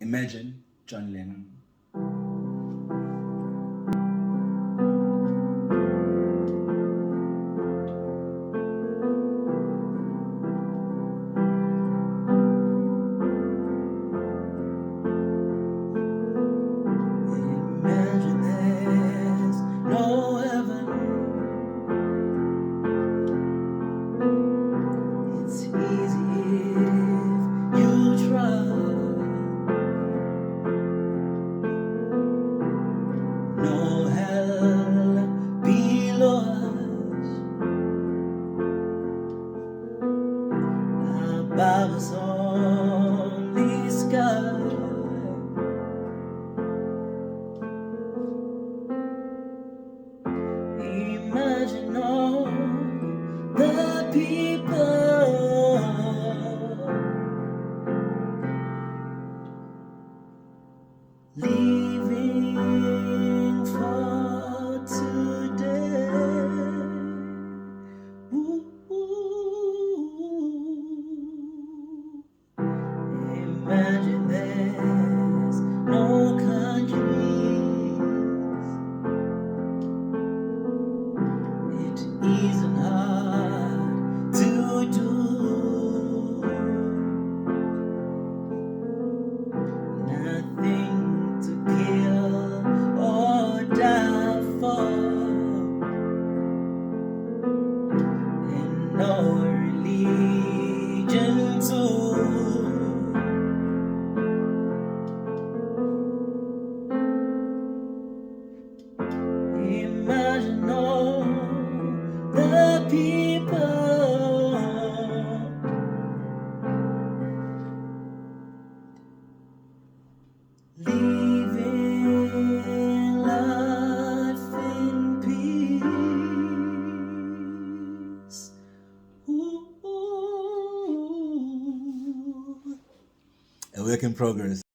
Imagine, John Lennon. Imagine there's no heaven. It's easy if you try. No hell below us. Above us only sky. Imagine all the people living for today. Imagine there's no countries. It isn't hard to do. Nothing to kill or die for, and no religion too. Imagine all the people living life in peace. Ooh. A work in progress.